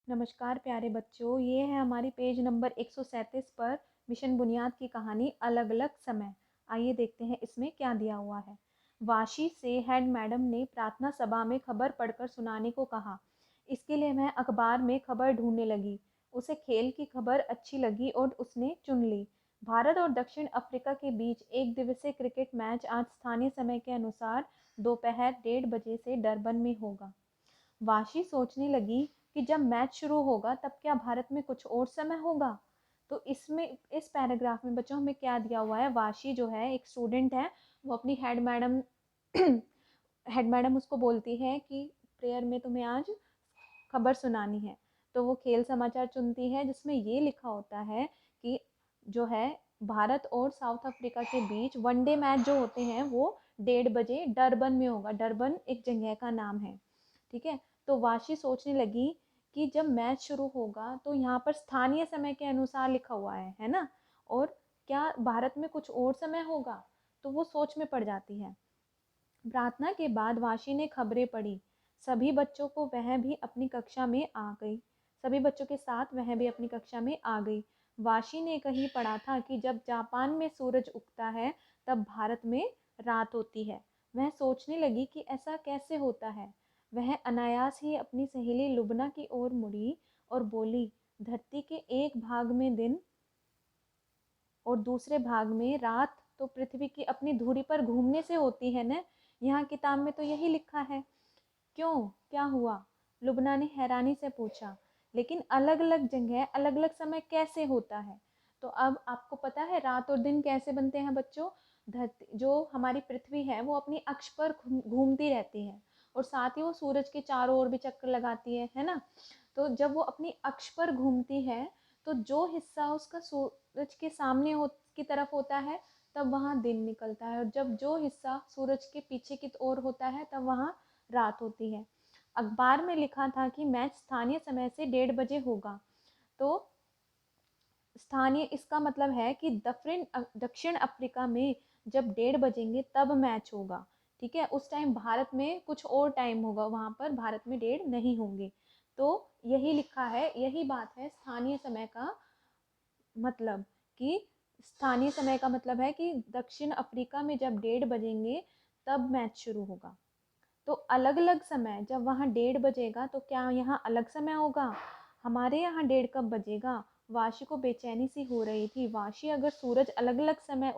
नमस्कार प्यारे बच्चों, ये है हमारी पेज नंबर 137 पर मिशन बुनियाद की कहानी अलग अलग समय। आइए देखते हैं इसमें क्या दिया हुआ है। वाशी से हेड मैडम ने प्रार्थना सभा में खबर पढ़कर सुनाने को कहा। इसके लिए मैं अखबार में खबर ढूंढने लगी। उसे खेल की खबर अच्छी लगी और उसने चुन ली। भारत और दक्षिण अफ्रीका के बीच एक दिवसीय क्रिकेट मैच आज स्थानीय समय के अनुसार दोपहर 1:30 बजे से डरबन में होगा। वाशी सोचने लगी कि जब मैच शुरू होगा तब क्या भारत में कुछ और समय होगा। तो इसमें इस पैराग्राफ में बच्चों हमें क्या दिया हुआ है। वाशी जो है एक स्टूडेंट है, वो अपनी हेड मैडम उसको बोलती है कि प्रेयर में तुम्हें आज खबर सुनानी है। तो वो खेल समाचार चुनती है जिसमें ये लिखा होता है कि जो है भारत और साउथ अफ्रीका के बीच वनडे मैच जो होते हैं वो 1:30 बजे डरबन में होगा। डरबन एक जगह का नाम है, ठीक है। तो वाशी सोचने लगी कि जब मैच शुरू होगा तो यहाँ पर स्थानीय समय के अनुसार लिखा हुआ है ना, और क्या भारत में कुछ और समय होगा। तो वो सोच में पड़ जाती है। प्रार्थना के बाद वाशी ने खबरें पढ़ी। सभी बच्चों को वह भी अपनी कक्षा में आ गई सभी बच्चों के साथ वह भी अपनी कक्षा में आ गई। वाशी ने कहीं पढ़ा था कि जब जापान में सूरज उगता है तब भारत में रात होती है। वह सोचने लगी कि ऐसा कैसे होता है। वह अनायास ही अपनी सहेली लुबना की ओर मुड़ी और बोली, धरती के एक भाग में दिन और दूसरे भाग में रात तो पृथ्वी की अपनी धुरी पर घूमने से होती है न। यहाँ किताब में तो यही लिखा है। क्यों, क्या हुआ? लुबना ने हैरानी से पूछा। लेकिन अलग अलग जगह अलग अलग समय कैसे होता है? तो अब आपको पता है रात और दिन कैसे बनते हैं बच्चों। धरती जो हमारी पृथ्वी है वो अपनी अक्ष पर घूमती रहती है, और साथ ही वो सूरज के चारों ओर भी चक्कर लगाती है ना। तो जब वो अपनी अक्ष पर घूमती है तो जो हिस्सा उसका सूरज के सामने की तरफ होता है तब वहाँ दिन निकलता है, और जब जो हिस्सा सूरज के पीछे की ओर होता है तब वहाँ रात होती है। अखबार में लिखा था कि मैच स्थानीय समय से 1:30 बजे होगा। तो स्थानीय इसका मतलब है कि दक्षिण अफ्रीका में जब 1:30 बजेंगे तब मैच होगा, ठीक है। उस टाइम भारत में कुछ और टाइम होगा, वहाँ पर भारत में 1:30 नहीं होंगे। तो यही लिखा है, यही बात है स्थानीय समय का मतलब, कि स्थानीय समय का मतलब है कि दक्षिण अफ्रीका में जब 1:30 बजेंगे तब मैच शुरू होगा। तो अलग अलग समय, जब वहाँ 1:30 बजेगा तो क्या यहाँ अलग समय होगा? हमारे यहाँ 1:30 कब बजेगा? वाशी को बेचैनी सी हो रही थी। वाशी, अगर सूरज अलग अलग समय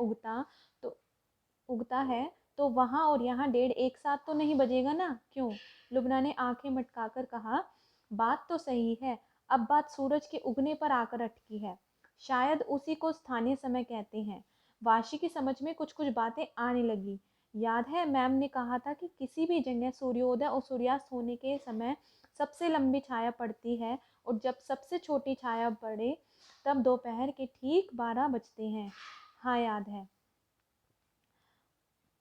उगता है तो वहाँ और यहाँ 1:30 एक साथ तो नहीं बजेगा ना। क्यों? लुबना ने आंखें मटकाकर कहा, बात तो सही है। अब बात सूरज के उगने पर आकर अटकी है। शायद उसी को स्थानीय समय कहते हैं। वाशी की समझ में कुछ कुछ बातें आने लगी। याद है मैम ने कहा था कि किसी भी जगह सूर्योदय और सूर्यास्त होने के समय सबसे लंबी छाया पड़ती है, और जब सबसे छोटी छाया पड़े तब दोपहर के ठीक 12 बजते हैं। हाँ याद है।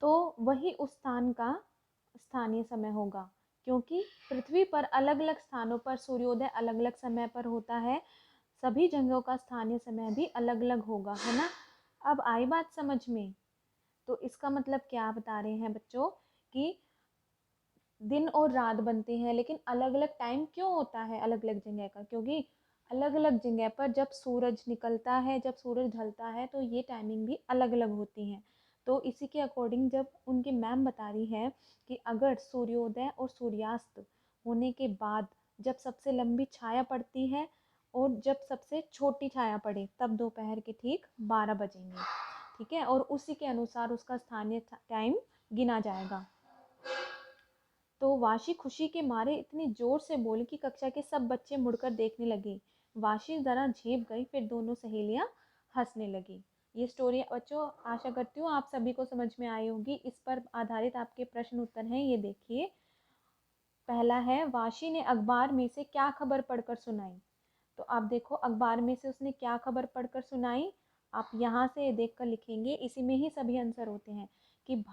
तो वही उस स्थान का स्थानीय समय होगा, क्योंकि पृथ्वी पर अलग अलग स्थानों पर सूर्योदय अलग अलग समय पर होता है। सभी जगहों का स्थानीय समय भी अलग अलग होगा, है ना। अब आई बात समझ में। तो इसका मतलब क्या बता रहे हैं बच्चों, कि दिन और रात बनते हैं, लेकिन अलग अलग टाइम क्यों होता है अलग अलग जगह का? क्योंकि अलग अलग जगह पर जब सूरज निकलता है, जब सूरज ढलता है, तो ये टाइमिंग भी अलग अलग होती हैं। तो इसी के अकॉर्डिंग जब उनकी मैम बता रही है कि अगर सूर्योदय और सूर्यास्त होने के बाद जब सबसे लंबी छाया पड़ती है और जब सबसे छोटी छाया पड़े तब दोपहर के ठीक 12 बजेंगे, ठीक है। और उसी के अनुसार उसका स्थानीय टाइम गिना जाएगा। तो वाशी खुशी के मारे इतनी जोर से बोली कि कक्षा के सब बच्चे मुड़कर देखने लगे। वाशी जरा झेप गई, फिर दोनों सहेलियां हंसने लगी। ये स्टोरी बच्चों आशा करती हूँ आप सभी को समझ में आई होगी। इस पर आधारित आपके प्रश्न उत्तर हैं, ये देखिए। पहला है, वाशी ने अखबार में से क्या खबर पढ़कर सुनाई। तो आप देखो अखबार में से उसने क्या खबर पढ़कर सुनाई। आप यहाँ से देख कर लिखेंगे, इसी में ही सभी आंसर होते हैं। कि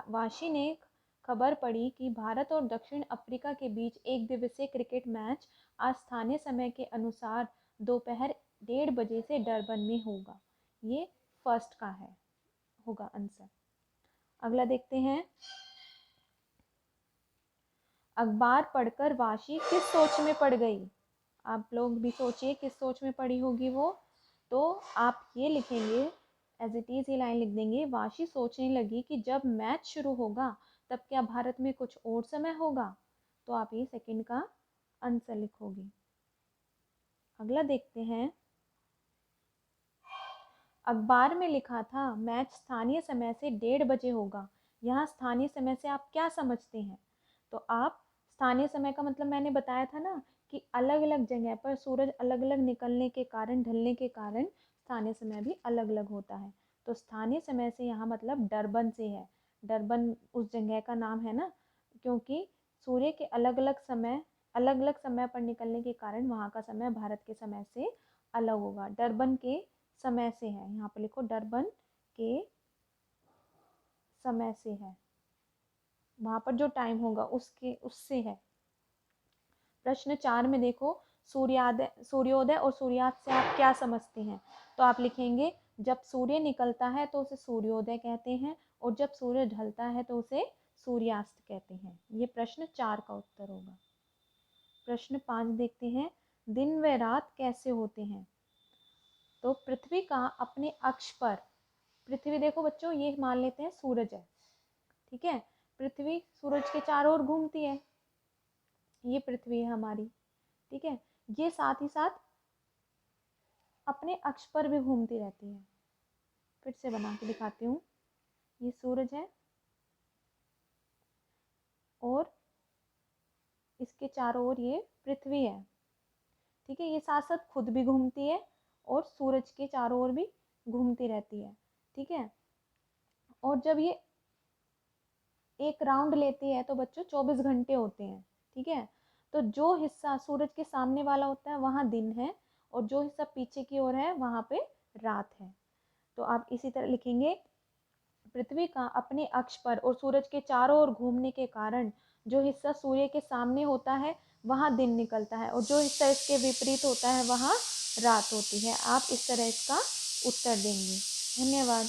वाशी ने खबर पढ़ी कि भारत और दक्षिण अफ्रीका के बीच एक दिवसीय क्रिकेट मैच आज स्थानीय समय के अनुसार दोपहर 1:30 बजे से डरबन में होगा। ये फर्स्ट का है, होगा आंसर। अगला देखते हैं। अखबार पढ़कर वाशी किस सोच में पड़ गई? आप लोग भी सोचिए किस सोच में पड़ी होगी वो। तो आप ये लिखेंगे, एज इट इज़ ये लाइन लिख देंगे, वाशी सोचने लगी कि जब मैच शुरू होगा तब क्या भारत में कुछ और समय होगा। तो आप ये सेकंड का आंसर लिखोगे। अगला देखते हैं, अखबार में लिखा था मैच स्थानीय समय से 1:30 बजे होगा। यहाँ स्थानीय समय से आप क्या समझते हैं? तो आप स्थानीय समय का मतलब मैंने बताया था ना कि अलग अलग जगह पर सूरज अलग अलग निकलने के कारण, ढलने के कारण स्थानीय समय भी अलग अलग होता है। तो स्थानीय समय से यहाँ मतलब डरबन से है। डरबन उस जगह का नाम है ना, क्योंकि सूर्य के अलग अलग समय पर निकलने के कारण वहाँ का समय भारत के समय से अलग होगा। डरबन के समय से है, यहाँ पे लिखो डरबन के समय से है, वहाँ पर जो टाइम होगा उससे है। प्रश्न 4 में देखो, सूर्योदय और सूर्यास्त से आप क्या समझते हैं? तो आप लिखेंगे, जब सूर्य निकलता है तो उसे सूर्योदय कहते हैं और जब सूर्य ढलता है तो उसे सूर्यास्त कहते हैं। ये प्रश्न 4 का उत्तर होगा। प्रश्न 5 देखते हैं, दिन व रात कैसे होते हैं? तो पृथ्वी का अपने अक्ष पर, पृथ्वी देखो बच्चों ये मान लेते हैं सूरज है, ठीक है, पृथ्वी सूरज के चारों ओर घूमती है, ये पृथ्वी है हमारी, ठीक है, ये साथ ही साथ अपने अक्ष पर भी घूमती रहती है। फिर से बना के दिखाती हूँ, ये सूरज है और इसके चारों ओर ये पृथ्वी है, ठीक है, ये साथ साथ खुद भी घूमती है और सूरज के चारों ओर भी घूमती रहती है, ठीक है। और जब ये एक राउंड लेती है तो बच्चों 24 घंटे होते हैं, ठीक है। तो जो हिस्सा सूरज के सामने वाला होता है वहाँ दिन है और जो हिस्सा पीछे की ओर है वहाँ पे रात है। तो आप इसी तरह लिखेंगे, पृथ्वी का अपने अक्ष पर और सूरज के चारों ओर घूमने के कारण जो हिस्सा सूर्य के सामने होता है वहाँ दिन निकलता है और जो हिस्सा इसके विपरीत होता है वहाँ रात होती है। आप इस तरह इसका उत्तर देंगे। धन्यवाद।